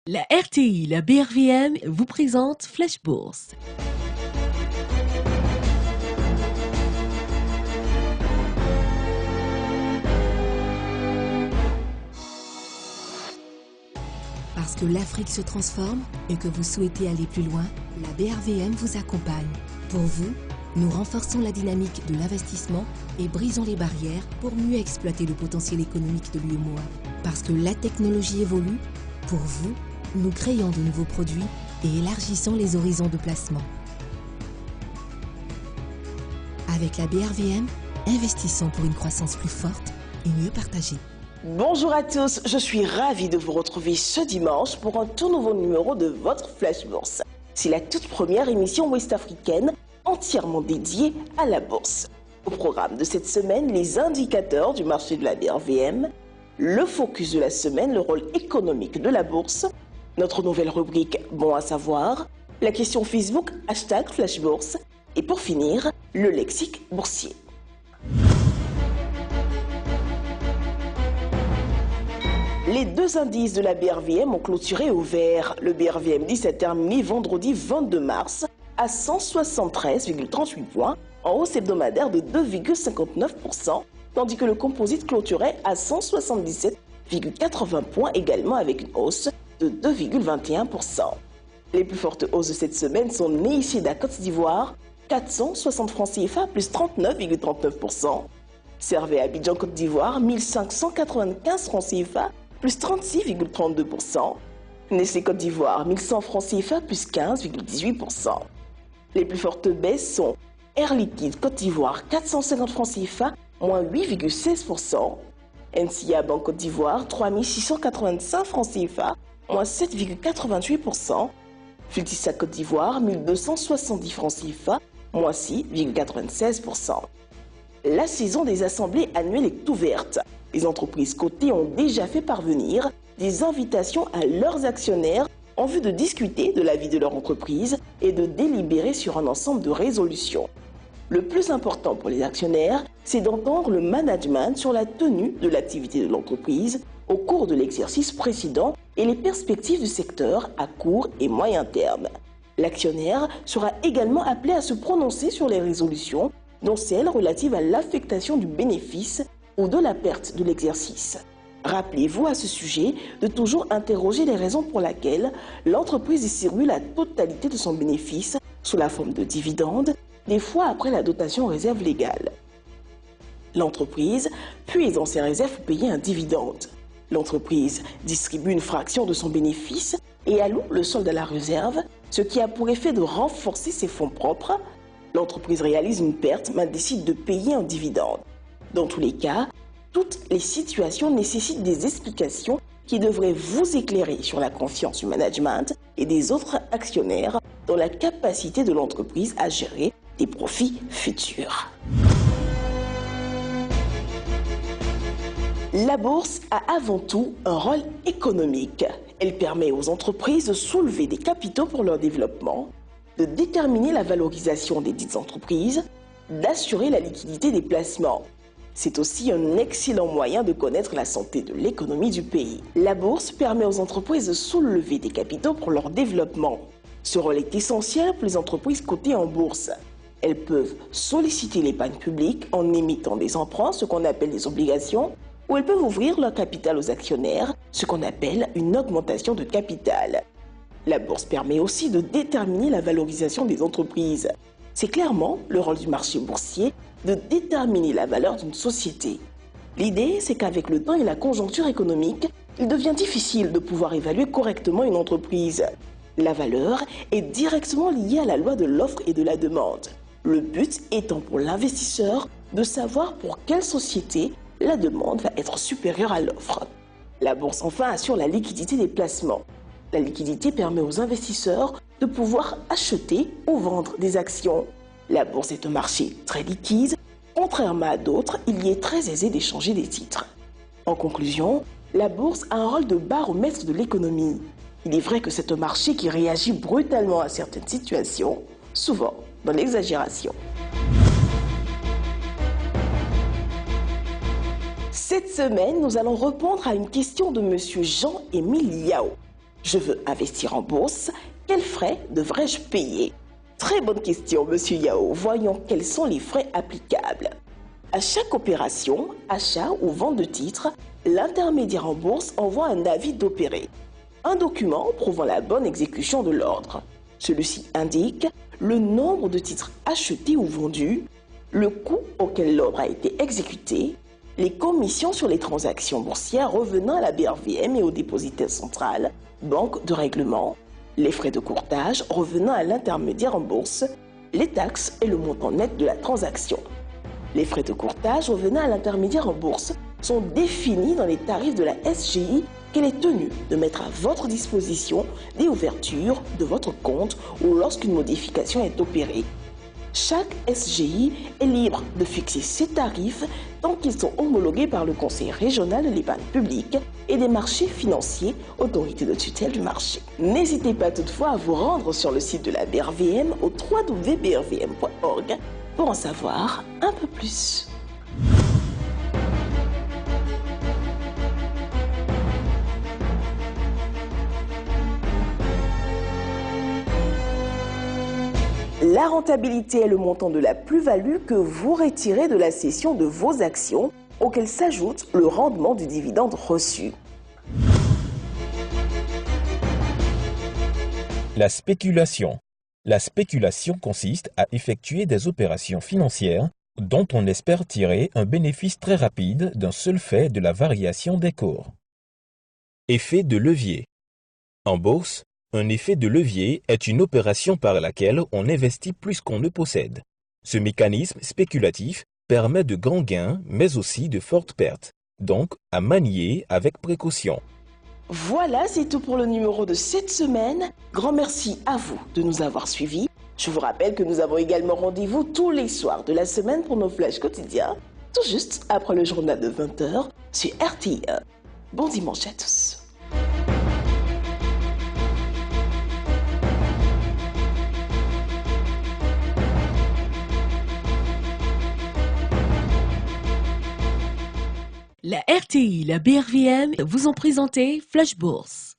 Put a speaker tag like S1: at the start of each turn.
S1: La RTI, la BRVM vous présente Flash Bourse. Parce que l'Afrique se transforme et que vous souhaitez aller plus loin, la BRVM vous accompagne. Pour vous, nous renforçons la dynamique de l'investissement et brisons les barrières pour mieux exploiter le potentiel économique de l'UEMOA. Parce que la technologie évolue, pour vous, nous créons de nouveaux produits et élargissons les horizons de placement. Avec la BRVM, investissons pour une croissance plus forte et mieux partagée.
S2: Bonjour à tous, je suis ravie de vous retrouver ce dimanche pour un tout nouveau numéro de votre Flash Bourse. C'est la toute première émission ouest-africaine entièrement dédiée à la bourse. Au programme de cette semaine, les indicateurs du marché de la BRVM, le focus de la semaine, le rôle économique de la bourse, notre nouvelle rubrique Bon à savoir, la question Facebook #FlashBourse et pour finir, le lexique boursier. Les deux indices de la BRVM ont clôturé au vert. Le BRVM 10 a terminé vendredi 22 mars à 173,38 points, en hausse hebdomadaire de 2,59%, tandis que le composite clôturait à 177,80 points, également avec une hausse de 2,21%. Les plus fortes hausses de cette semaine sont Neiceda Côte d'Ivoire, 460 francs CFA plus 39,39%. Servet Abidjan Côte d'Ivoire, 1595 francs CFA plus 36,32%. Nestlé Côte d'Ivoire, 1100 francs CFA plus 15,18%. Les plus fortes baisses sont Air Liquide Côte d'Ivoire, 450 francs CFA, moins 8,16%. NCA Banque Côte d'Ivoire, 3685 francs CFA, moins 7,88%. Fultissa Côte d'Ivoire, 1270 francs CFA, moins 6,96%. La saison des assemblées annuelles est ouverte. Les entreprises cotées ont déjà fait parvenir des invitations à leurs actionnaires en vue de discuter de la vie de leur entreprise et de délibérer sur un ensemble de résolutions. Le plus important pour les actionnaires, c'est d'entendre le management sur la tenue de l'activité de l'entreprise au cours de l'exercice précédent et les perspectives du secteur à court et moyen terme. L'actionnaire sera également appelé à se prononcer sur les résolutions, dont celles relatives à l'affectation du bénéfice ou de la perte de l'exercice. Rappelez-vous à ce sujet de toujours interroger les raisons pour lesquelles l'entreprise distribue la totalité de son bénéfice sous la forme de dividendes, des fois après la dotation réserve légale. L'entreprise puise dans ses réserves pour payer un dividende. L'entreprise distribue une fraction de son bénéfice et alloue le solde à la réserve, ce qui a pour effet de renforcer ses fonds propres. L'entreprise réalise une perte mais décide de payer un dividende. Dans tous les cas, toutes les situations nécessitent des explications qui devraient vous éclairer sur la confiance du management et des autres actionnaires dans la capacité de l'entreprise à gérer des profits futurs. La bourse a avant tout un rôle économique. Elle permet aux entreprises de soulever des capitaux pour leur développement, de déterminer la valorisation des dites entreprises, d'assurer la liquidité des placements. C'est aussi un excellent moyen de connaître la santé de l'économie du pays. La bourse permet aux entreprises de soulever des capitaux pour leur développement. Ce rôle est essentiel pour les entreprises cotées en bourse. Elles peuvent solliciter l'épargne publique en émettant des emprunts, ce qu'on appelle des obligations, ou elles peuvent ouvrir leur capital aux actionnaires, ce qu'on appelle une augmentation de capital. La bourse permet aussi de déterminer la valorisation des entreprises. C'est clairement le rôle du marché boursier de déterminer la valeur d'une société. L'idée, c'est qu'avec le temps et la conjoncture économique, il devient difficile de pouvoir évaluer correctement une entreprise. La valeur est directement liée à la loi de l'offre et de la demande. Le but étant pour l'investisseur de savoir pour quelle société la demande va être supérieure à l'offre. La bourse enfin assure la liquidité des placements. La liquidité permet aux investisseurs de pouvoir acheter ou vendre des actions. La bourse est un marché très liquide. Contrairement à d'autres, il y est très aisé d'échanger des titres. En conclusion, la bourse a un rôle de baromètre de l'économie. Il est vrai que c'est un marché qui réagit brutalement à certaines situations, souvent dans l'exagération. Cette semaine, nous allons répondre à une question de M. Jean-Émile Yao. Je veux investir en bourse. Quels frais devrais-je payer? Très bonne question, Monsieur Yao. Voyons quels sont les frais applicables. À chaque opération, achat ou vente de titres, l'intermédiaire en bourse envoie un avis d'opérer, un document prouvant la bonne exécution de l'ordre. Celui-ci indique le nombre de titres achetés ou vendus, le coût auquel l'ordre a été exécuté, les commissions sur les transactions boursières revenant à la BRVM et au dépositaire central, banque de règlement, les frais de courtage revenant à l'intermédiaire en bourse, les taxes et le montant net de la transaction. Les frais de courtage revenant à l'intermédiaire en bourse sont définis dans les tarifs de la SGI qu'elle est tenue de mettre à votre disposition dès ouverture de votre compte ou lorsqu'une modification est opérée. Chaque SGI est libre de fixer ses tarifs tant qu'ils sont homologués par le Conseil régional de l'épargne publique et des marchés financiers, autorité de tutelle du marché. N'hésitez pas toutefois à vous rendre sur le site de la BRVM au www.brvm.org pour en savoir un peu plus. La rentabilité est le montant de la plus-value que vous retirez de la cession de vos actions, auquel s'ajoute le rendement du dividende reçu.
S3: La spéculation. La spéculation consiste à effectuer des opérations financières dont on espère tirer un bénéfice très rapide d'un seul fait de la variation des cours. Effet de levier. En bourse, un effet de levier est une opération par laquelle on investit plus qu'on ne possède. Ce mécanisme spéculatif permet de grands gains, mais aussi de fortes pertes, donc à manier avec précaution.
S2: Voilà, c'est tout pour le numéro de cette semaine. Grand merci à vous de nous avoir suivis. Je vous rappelle que nous avons également rendez-vous tous les soirs de la semaine pour nos flashs quotidiens, tout juste après le journal de 20h sur RTI. Bon dimanche à tous.
S1: La RTI, la BRVM vous ont présenté Flash Bourse.